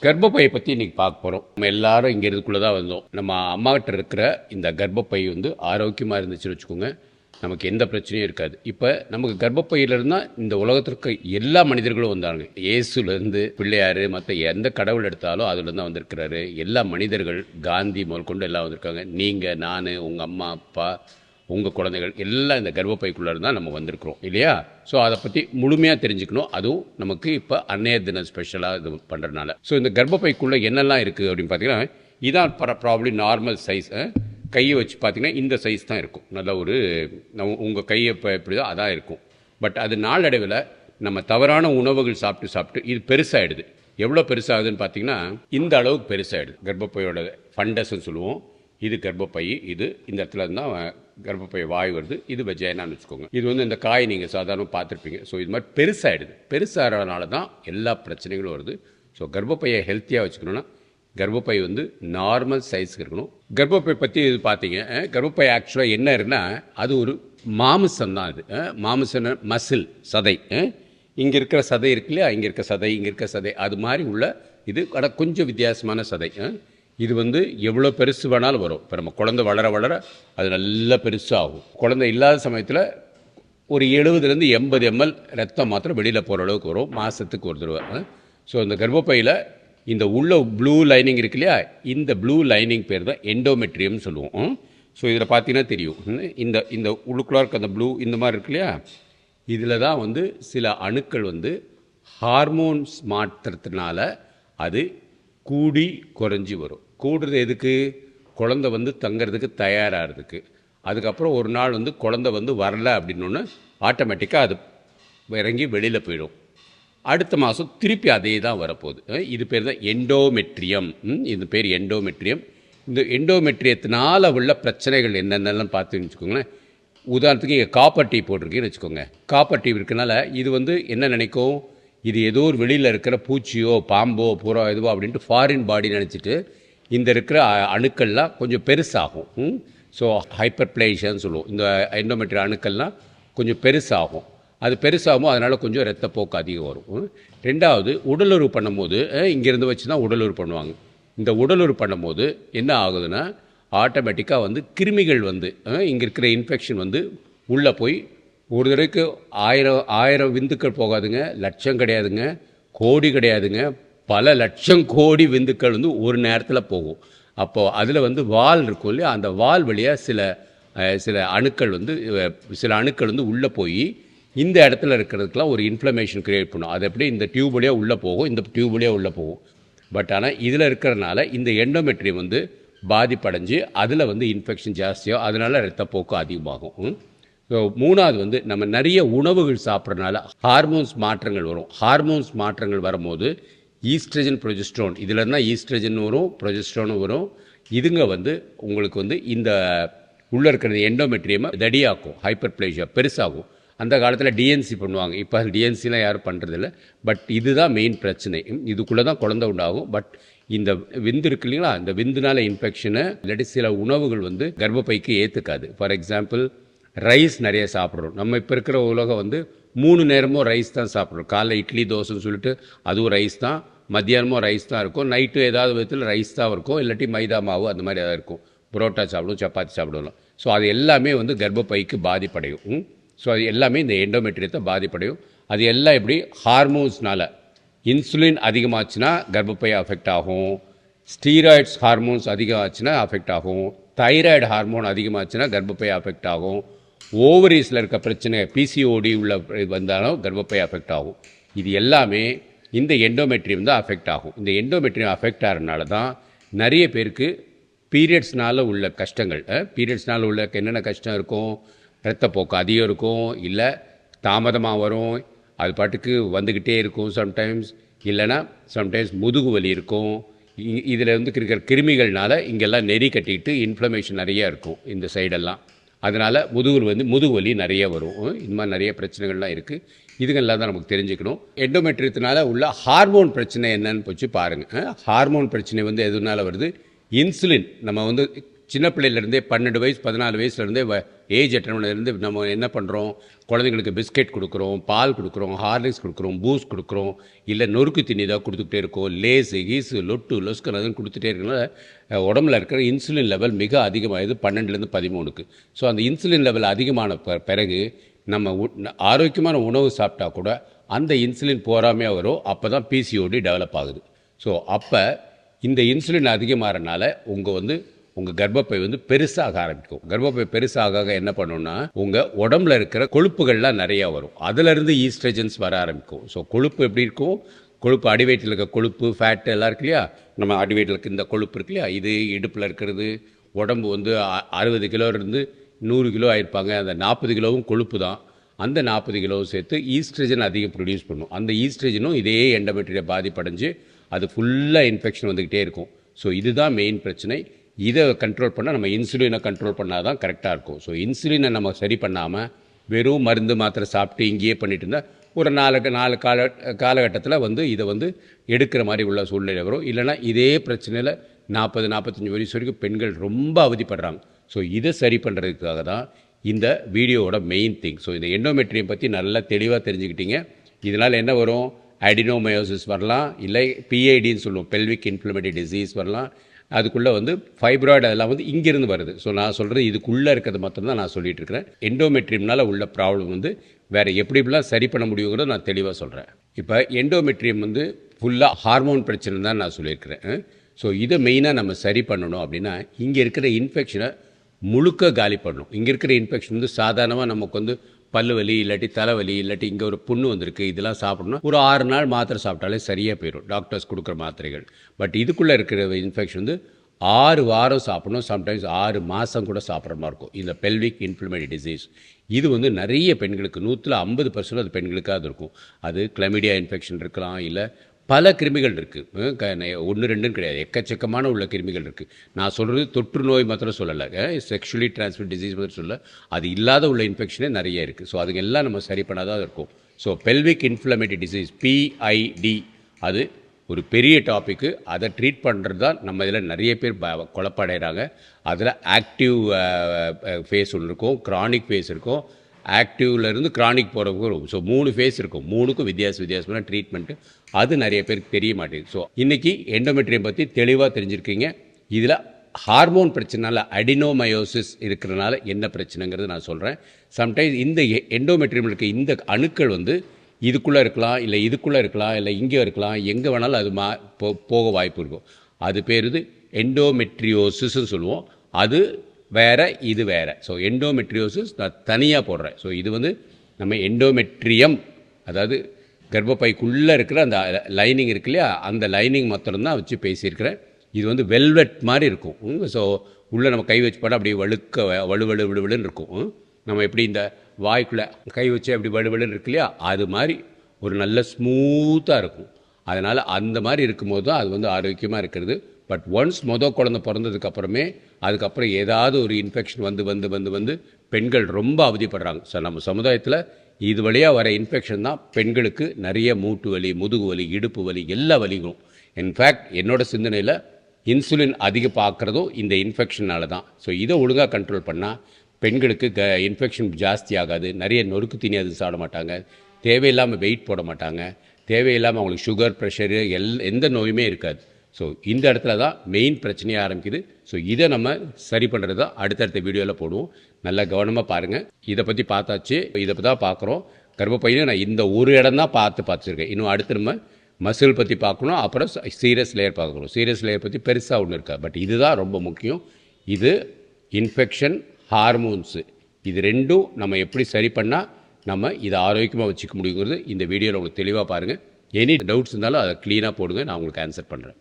கர்ப்பப்பையை பற்றி இன்றைக்கி பார்க்க போகிறோம். நம்ம எல்லாரும் இங்கே இதுக்குள்ளே தான் வந்தோம். நம்ம அம்மாக்கிட்ட இருக்கிற இந்த கர்ப்பப்பை வந்து ஆரோக்கியமாக இருந்துச்சுன்னு வச்சுக்கோங்க, நமக்கு எந்த பிரச்சனையும் இருக்காது. இப்போ நமக்கு கர்ப்பப்பையிலிருந்து தான் இந்த உலகத்திற்கு எல்லா மனிதர்களும் வந்தாங்க. இயேசுலேருந்து பிள்ளையார் மற்ற எந்த கடவுள் எடுத்தாலும் அதுலேருந்து தான் வந்திருக்கிறாரு. எல்லா மனிதர்கள் காந்தி முதல் கொண்டு எல்லாம் வந்திருக்காங்க. நீங்கள், நான், உங்கள் அம்மா அப்பா, உங்கள் குழந்தைகள் எல்லாம் இந்த கர்ப்பப்பைக்குள்ளே தான் நம்ம வந்திருக்கிறோம் இல்லையா? ஸோ அதை பற்றி முழுமையாக தெரிஞ்சுக்கணும். அதுவும் நமக்கு இப்போ அன்னையர் தினம் ஸ்பெஷலாக இது பண்ணுறதுனால. ஸோ இந்த கர்ப்பப்பைக்குள்ளே என்னெல்லாம் இருக்குது அப்படின்னு பார்த்தீங்கன்னா, இதான் ப்ராப்ளி நார்மல் சைஸ். கையை வச்சு பார்த்தீங்கன்னா இந்த சைஸ் தான் இருக்கும். நல்ல ஒரு உங்கள் கையை இப்போ எப்படி தான் அதான் இருக்கும். பட் அது நாளடைவில் நம்ம தவறான உணவுகள் சாப்பிட்டு இது பெருசாகிடுது. எவ்வளோ பெருசாகுதுன்னு பார்த்தீங்கன்னா இந்த அளவுக்கு பெருசாகிடுது. கர்ப்பப்பையோட ஃபண்டஸ்ன்னு சொல்லுவோம். இது கர்ப்பப்பை, இது இந்த இடத்துல இருந்தால் கர்ப்பப்பை வாய் வருது. இது வெஜைனான்னு வச்சுக்கோங்க. இது வந்து இந்த காய் நீங்கள் சாதாரண பார்த்துருப்பீங்க. ஸோ இது மாதிரி பெருசாகிடுது. பெருசாகிறதுனால தான் எல்லா பிரச்சனைகளும் வருது. ஸோ கர்ப்பப்பையை ஹெல்த்தியாக வச்சுக்கணுன்னா கர்ப்பப்பை வந்து நார்மல் சைஸுக்கு இருக்கணும். கர்ப்பப்பை பற்றி இது பார்த்தீங்க, கர்ப்பப்பை ஆக்சுவலாக என்ன இருக்குன்னா அது ஒரு மாமிசம் தான். அது மாமிசம், மசில், சதை. இங்கே இருக்கிற சதை இருக்கு இல்லையா, இங்கே இருக்க சதை அது மாதிரி உள்ள இது கொஞ்சம் வித்தியாசமான சதை. இது வந்து எவ்வளோ பெருசு வேணாலும் வரும். இப்போ நம்ம குழந்தை வளர அது நல்லா பெருசாகும். குழந்தை இல்லாத சமயத்தில் ஒரு 70 80 ml ரத்தம் மாத்திரம் வெளியில் போகிற அளவுக்கு வரும் மாதத்துக்கு ஒரு தடவை. ஸோ இந்த கர்ப்பப்பையில் இந்த உள்ள ப்ளூ லைனிங் இருக்கு இல்லையா, இந்த ப்ளூ லைனிங் பேர் தான் எண்டோமெட்ரியம்னு சொல்லுவோம். ஸோ இதில் பார்த்தீங்கன்னா தெரியும், இந்த உள்ளுக்குள்ளே இருக்க அந்த ப்ளூ இந்த மாதிரி இருக்கு இல்லையா, இதில் தான் வந்து சில அணுக்கள் வந்து ஹார்மோன்ஸ் மாற்றத்தினால அது கூடி குறைஞ்சி வரும். கூடுறது எதுக்கு? குழந்தை வந்து தங்கிறதுக்கு தயாராகிறதுக்கு. அதுக்கப்புறம் ஒரு நாள் வந்து குழந்தை வந்து வரல அப்படின்னோன்னு ஆட்டோமேட்டிக்காக அது இறங்கி வெளியில் போயிடும். அடுத்த மாதம் திருப்பி அதே தான் வரப்போகுது. இது பேர் தான் எண்டோமெட்ரியம். இது பேர் எண்டோமெட்ரியம். இந்த எண்டோமெட்ரியத்தினால் உள்ள பிரச்சனைகள் என்னென்னலாம் பார்த்துன்னு வச்சுக்கோங்களேன். உதாரணத்துக்கு இங்கே காப்பர் டீ போட்டிருக்கீங்கன்னு வச்சுக்கோங்க. காப்பர் டீ இருக்கனால இது வந்து என்ன நினைக்கும், இது ஏதோ ஒரு வெளியில் இருக்கிற பூச்சியோ பாம்போ பூரா எதுவோ அப்படின்ட்டு ஃபாரின் பாடி நினச்சிட்டு இந்த இருக்கிற அணுக்கள்லாம் கொஞ்சம் பெருசாகும். ஸோ ஹைப்பர்பிளேஷியான்னு சொல்லுவோம். இந்த எண்டோமெட்ரிய அணுக்கள்லாம் கொஞ்சம் பெருசாகும். அது பெருசாகும், அதனால் கொஞ்சம் இரத்தப்போக்கு அதிகம் வரும். ரெண்டாவது, உடலுறவு பண்ணும்போது இங்கேருந்து வச்சு தான் உடலுறவு பண்ணுவாங்க. இந்த உடலுறவு பண்ணும்போது என்ன ஆகுதுன்னா ஆட்டோமேட்டிக்காக வந்து கிருமிகள் வந்து இங்கே இருக்கிற இன்ஃபெக்ஷன் வந்து உள்ளே போய் ஒரு தடவைக்கு 1000 விந்துக்கள் போகாதுங்க, லட்சம் கிடையாதுங்க, கோடி கிடையாதுங்க, பல லட்சம் கோடி விந்துக்கள் வந்து ஒரு நேரத்தில் போகும். அப்போது அதில் வந்து வால் இருக்கும் இல்லையா, அந்த வால் வழியாக சில அணுக்கள் வந்து உள்ளே போய் இந்த இடத்துல இருக்கிறதுக்கெலாம் ஒரு இன்ஃப்ளமேஷன் க்ரியேட் பண்ணும். அது எப்படி இந்த டியூப் வழியாக உள்ளே போகும், இந்த டியூப் வழியாக உள்ளே போகும். பட் ஆனால் இதில் இருக்கிறதுனால இந்த எண்டோமெட்ரியம் வந்து பாதிப்படைஞ்சு அதில் வந்து இன்ஃபெக்ஷன் ஜாஸ்தியாக, அதனால் இரத்தப்போக்கு அதிகமாகும். ஸோ மூணாவது வந்து நம்ம நிறைய உணவுகள் சாப்பிட்றதுனால ஹார்மோன்ஸ் மாற்றங்கள் வரும். ஹார்மோன்ஸ் மாற்றங்கள் வரும்போது ஈஸ்ட்ரஜன், ப்ரொஜெஸ்ட்ரோன், இதில் இருந்தால் ஈஸ்ட்ரஜன் வரும், ப்ரொஜெஸ்ட்ரோனும் வரும். இதுங்க வந்து உங்களுக்கு வந்து இந்த உள்ளே இருக்கிறது எண்டோமெட்ரியமை தடியாக்கும், ஹைப்பர்பிளேஷியா பெருசாகும். அந்த காலத்தில் டிஎன்சி பண்ணுவாங்க. இப்போ டிஎன்சிலாம் யாரும் பண்ணுறதில்ல. பட் இதுதான் மெயின் பிரச்சனை. இதுக்குள்ளே தான் குழந்தை உண்டாகும். பட் இந்த விந்து இருக்கு இல்லைங்களா, இந்த விந்துனால இன்ஃபெக்ஷனை இல்லாட்டி சில உணவுகள் வந்து கர்ப்பப்பைக்கு ஏற்றுக்காது. ஃபார் எக்ஸாம்பிள், ரைஸ் நிறைய சாப்பிட்றோம். நம்ம இப்போ இருக்கிற உலகம் வந்து 3 நேரமும் ரைஸ் தான் சாப்பிட்றோம். காலைல இட்லி தோசைன்னு சொல்லிட்டு அதுவும் ரைஸ் தான், மத்தியானமும் ரைஸ் தான் இருக்கும், நைட்டு ஏதாவது விதத்தில் ரைஸ் தான் இருக்கும், இல்லாட்டி மைதா மாவு அந்த மாதிரி ஏதாவது இருக்கும். புரோட்டா சாப்பிடுவோம், சப்பாத்தி சாப்பிடுவோம். ஸோ அது எல்லாமே வந்து கர்ப்பப்பைக்கு பாதிப்படையும். ஸோ அது எல்லாமே இந்த எண்டோமெட்ரியத்தை பாதிப்படையும். அது எல்லாம் எப்படி? ஹார்மோன்ஸ்னால். இன்சுலின் அதிகமாச்சுன்னா கர்ப்பப்பை அஃபெக்ட் ஆகும், ஸ்டீராய்ட்ஸ் ஹார்மோன்ஸ் அதிகமாச்சுன்னா அஃபெக்ட் ஆகும், தைராய்டு ஹார்மோன் அதிகமாச்சுன்னா கர்ப்பப்பை அஃபெக்ட் ஆகும், ஓவரீஸில் இருக்க பிரச்சனை பிசிஓடி உள்ள வந்தாலும் கர்ப்பப்பை அஃபெக்ட் ஆகும். இது எல்லாமே இந்த எண்டோமெட்ரியம் தான் அஃபெக்ட் ஆகும். இந்த எண்டோமெட்ரியம் அஃபெக்ட் ஆகிறதுனால தான் நிறைய பேருக்கு பீரியட்ஸ்னால் உள்ள கஷ்டங்கள், பீரியட்ஸ்னால் உள்ள என்னென்ன கஷ்டம் இருக்கும், இரத்தப்போக்கு அதிகம் இருக்கும், இல்லை தாமதமாக வரும், அது பாட்டுக்கு வந்துக்கிட்டே இருக்கும் சம்டைம்ஸ், இல்லைனா சம்டைம்ஸ் முதுகு வலி இருக்கும். இதில் வந்து இருக்கிற கிருமிகள்னால இங்கெல்லாம் நெறி கட்டிக்கிட்டு இன்ஃப்ளமேஷன் நிறையா இருக்கும் இந்த சைடெல்லாம். அதனால் முதுகு வலி நிறைய வரும். இந்த மாதிரி நிறைய பிரச்சனைகள்லாம் இருக்குது. இதுங்கெல்லாம் தான் நமக்கு தெரிஞ்சுக்கணும். எண்டோமெட்ரியத்தினால உள்ள ஹார்மோன் பிரச்சனை என்னன்னு போச்சு பாருங்கள். ஹார்மோன் பிரச்சனை வந்து எதுனால வருது? இன்சுலின் நம்ம வந்து சின்ன பிள்ளையிலேருந்தே 12 வயசு 14 வயசுலேருந்தே ஏஜ் அட்டன்லேருந்து நம்ம என்ன பண்ணுறோம், குழந்தைங்களுக்கு பிஸ்கெட் கொடுக்குறோம், பால் கொடுக்குறோம், ஹார்லிக்ஸ் கொடுக்குறோம், பூஸ்ட் கொடுக்குறோம், இல்லை நொறுக்கு தண்ணி தான் கொடுத்துக்கிட்டே இருக்கோம், லேஸு கீஸு லொட்டு லொஸ்கன் அதுன்னு கொடுத்துட்டே இருக்கனால உடம்புல இருக்கிற இன்சுலின் லெவல் மிக அதிகமாகுது 12லேருந்து 13க்கு. ஸோ அந்த இன்சுலின் லெவல் அதிகமான பிறகு நம்ம ஆரோக்கியமான உணவு சாப்பிட்டா கூட அந்த இன்சுலின் போகாமையாக வரும். அப்போ தான் பிசிஓடி டெவலப் ஆகுது. ஸோ அப்போ இந்த இன்சுலின் அதிகமாகறனால உங்கள் கர்ப்பப்பை பெருசாக ஆரம்பிக்கும். கர்ப்பப்பை பெருசாக என்ன பண்ணுன்னா உங்கள் உடம்புல இருக்கிற கொழுப்புகள்லாம் நிறையா வரும். அதிலிருந்து ஈஸ்ட்ரஜன்ஸ் வர ஆரம்பிக்கும். ஸோ கொழுப்பு எப்படி இருக்கும், கொழுப்பு அடிவயிற்றில் இருக்க கொழுப்பு ஃபேட்டு எல்லாம் இருக்கு இல்லையா, நம்ம அடிவயிற்றில் இருக்க இந்த கொழுப்பு இருக்கு இல்லையா, இது இடுப்பில் இருக்கிறது. உடம்பு 60 கிலோ இருந்து 100 கிலோ ஆயிருப்பாங்க. அந்த 40 கிலோவும் கொழுப்பு தான். அந்த 40 கிலோவும் சேர்த்து ஈஸ்ட்ரஜன் அதிகம் ப்ரொடியூஸ் பண்ணும். அந்த ஈஸ்ட்ரஜனும் இதே எண்டோமெட்ரியல் பாதிப்படைஞ்சு அது ஃபுல்லாக இன்ஃபெக்ஷன் வந்துக்கிட்டே இருக்கும். ஸோ இதுதான் மெயின் பிரச்சனை. இதை கண்ட்ரோல் பண்ணால் நம்ம இன்சுலினை கண்ட்ரோல் பண்ணால் தான் கரெக்டாக இருக்கும். ஸோ இன்சுலினை நம்ம சரி பண்ணாமல் வெறும் மருந்து மாத்திரை சாப்பிட்டு இங்கேயே பண்ணிட்டு இருந்தால் ஒரு 4 காலகட்டத்தில் இதை எடுக்கிற மாதிரி உள்ள சூழ்நிலை வரும். இல்லைனா இதே பிரச்சனையில் 40-45 வயசு வரைக்கும் பெண்கள் ரொம்ப அவதிப்படுறாங்க. ஸோ இதை சரி பண்ணுறதுக்காக தான் இந்த வீடியோவோட மெயின் திங். ஸோ இந்த எண்டோமெட்ரியம் பற்றி நல்லா தெளிவாக தெரிஞ்சுக்கிட்டீங்க. இதனால் என்ன வரும், அடினோமயோசிஸ் வரலாம், இல்லை பிஐடின்னு சொல்லுவோம், பெல்விக் இன்ஃப்ளமேட்டரி டிசீஸ் வரலாம். அதுக்குள்ளே ஃபைப்ராய்டு அதெல்லாம் இங்கேருந்து வருது. ஸோ நான் சொல்கிறது இதுக்குள்ளே இருக்கிறது மட்டும்தான் நான் சொல்லிகிட்டு இருக்கிறேன். எண்டோமெட்ரியம்னால் உள்ள ப்ராப்ளம் வேறு எப்படிலாம் சரி பண்ண முடியுங்கிறத நான் தெளிவாக சொல்கிறேன். இப்போ எண்டோமெட்ரியம் ஃபுல்லாக ஹார்மோன் பிரச்சனை தான் நான் சொல்லியிருக்கிறேன். ஸோ இதை மெயினாக நம்ம சரி பண்ணணும் அப்படின்னா இங்கே இருக்கிற இன்ஃபெக்ஷனை முழுக்க காலி பண்ணணும். இங்கே இருக்கிற இன்ஃபெக்ஷன் சாதாரணமாக நமக்கு பல்லு வலி இல்லாட்டி தலைவலி இல்லாட்டி இங்கே ஒரு புண்ணு வந்திருக்கு, இதெல்லாம் சாப்பிடணும். ஒரு 6 நாள் மாத்திரை சாப்பிட்டாலே சரியாக போயிடும், டாக்டர்ஸ் கொடுக்குற மாத்திரைகள். பட் இதுக்குள்ளே இருக்கிற இன்ஃபெக்ஷன் 6 வாரம் சாப்பிடணும், சம்டைம்ஸ் 6 மாதம் கூட சாப்பிட்ற மாதிரி இருக்கும். இந்த பெல்விக் இன்ஃப்ளமேட்டரி டிசீஸ் இது நிறைய பெண்களுக்கு 150% அது பெண்களுக்காக இருக்கும். அது கிளமிடியா இன்ஃபெக்ஷன் இருக்கலாம், இல்லை பல கிருமிகள் இருக்குது. 1 2ன்னு கிடையாது, எக்கச்சக்கமான உள்ள கிருமிகள் இருக்குது. நான் சொல்கிறது தொற்று நோய் மாத்திரம் சொல்லலை, செக்ஷுவலி டிரான்ஸ்மிட் டிசீஸ் மாத்திரம் சொல்ல, அது இல்லாத உள்ள இன்ஃபெக்ஷனே நிறைய இருக்குது. ஸோ அதுக்கெல்லாம் நம்ம சரி பண்ணாதான் இருக்கும். So pelvic inflammatory disease PID அது ஒரு பெரிய டாப்பிக்கு. அதை ட்ரீட் பண்ணுறது தான் நம்ம இதில் நிறைய பேர் குழப்படைகிறாங்க. அதில் ஆக்டிவ் ஃபேஸ் ஒன்று இருக்கும், க்ரானிக் ஃபேஸ் இருக்கும், ஆக்டிவ்லேருந்து க்ரானிக் போகிறவங்க வரும். ஸோ 3 ஃபேஸ் இருக்கும். 3க்கும் வித்தியாசமான ட்ரீட்மெண்ட்டு அது நிறைய பேருக்கு தெரிய மாட்டேங்குது. ஸோ இன்றைக்கி எண்டோமெட்ரியம் பற்றி தெளிவாக தெரிஞ்சுருக்கீங்க. இதில் ஹார்மோன் பிரச்சனைனால அடினோமயோசிஸ் இருக்கிறனால என்ன பிரச்சனைங்கிறது நான் சொல்கிறேன். சம்டைம்ஸ் இந்த எண்டோமெட்ரியம் இருக்க இந்த அணுக்கள் இதுக்குள்ளே இருக்கலாம், இல்லை இதுக்குள்ளே இருக்கலாம், இல்லை இங்கே இருக்கலாம், எங்கே வேணாலும் அது போக வாய்ப்பு இருக்கும். அது பேர் எண்டோமெட்ரியோசிஸ்ன்னு சொல்லுவோம். அது வேறு, இது வேறு. ஸோ எண்டோமெட்ரியோசிஸ் நான் தனியாக போடுறேன். ஸோ இது நம்ம எண்டோமெட்ரியம், அதாவது கர்ப்பப்பைக்குள்ளே இருக்கிற அந்த லைனிங் இருக்கு இல்லையா, அந்த லைனிங் மாத்திரம்தான் வச்சு பேசியிருக்கிறேன். இது வெல்வெட் மாதிரி இருக்கும். ஸோ உள்ளே நம்ம கை வச்சு போட்டால் அப்படியே வலுவலுன்னு இருக்கும். நம்ம எப்படி இந்த வாய்க்குள்ளே கை வச்சு அப்படி வலுவலுன்னு இருக்கு இல்லையா, அது மாதிரி ஒரு நல்ல ஸ்மூத்தாக இருக்கும். அதனால் அந்த மாதிரி இருக்கும்போது தான் அது ஆரோக்கியமாக இருக்கிறது. பட் ஒன்ஸ் குழந்தை பிறந்ததுக்கப்புறமே அதுக்கப்புறம் ஏதாவது ஒரு இன்ஃபெக்ஷன் வந்து பெண்கள் ரொம்ப அவதிப்படுறாங்க. ஸோ நம்ம சமுதாயத்தில் இது வழியாக வர இன்ஃபெக்ஷன் தான் பெண்களுக்கு நிறைய மூட்டு வலி, முதுகு வலி, இடுப்பு வலி, எல்லா வலிகளும். இன்ஃபேக்ட் என்னோடய சிந்தனையில் இன்சுலின் அதிகம் பார்க்குறதும் இந்த இன்ஃபெக்ஷனால தான். ஸோ இதை ஒழுங்காக கண்ட்ரோல் பண்ணால் பெண்களுக்கு இன்ஃபெக்ஷன் ஜாஸ்தி ஆகாது. நிறைய நொறுக்கு தீனி அது சாப்பிட மாட்டாங்க, தேவையில்லாமல் வெயிட் போட மாட்டாங்க, தேவையில்லாமல் அவங்களுக்கு சுகர், ப்ரெஷரு எந்த நோயுமே இருக்காது. ஸோ இந்த இடத்துல தான் மெயின் பிரச்சனையாக ஆரம்பிக்குது. ஸோ இதை நம்ம சரி பண்ணுறது தான் அடுத்தடுத்த வீடியோவில் போடுவோம். நல்லா கவனமாக பாருங்கள். இதை பற்றி பார்த்தாச்சு, இதை தான் பார்க்குறோம். கர்ப்பப்பையிலும் நான் இந்த ஒரு இடம் தான் பார்த்துருக்கேன். இன்னும் அடுத்து நம்ம மசில் பற்றி பார்க்கணும், அப்புறம் சீரியஸ் லேயர் பார்க்கணும். சீரியஸ் லேயர் பற்றி பெருசாக ஒன்று இருக்கா, பட் இதுதான் ரொம்ப முக்கியம். இது இன்ஃபெக்ஷன், ஹார்மோன்ஸு, இது ரெண்டும் நம்ம எப்படி சரி பண்ணால் நம்ம இதை ஆரோக்கியமாக வச்சுக்க முடியுங்கிறது இந்த வீடியோவில் உங்களுக்கு தெளிவாக பாருங்கள். எனி டவுட்ஸ் இருந்தாலும் அதை க்ளீனாக போடுங்க, நான் உங்களுக்கு ஆன்சர் பண்ணுறேன்.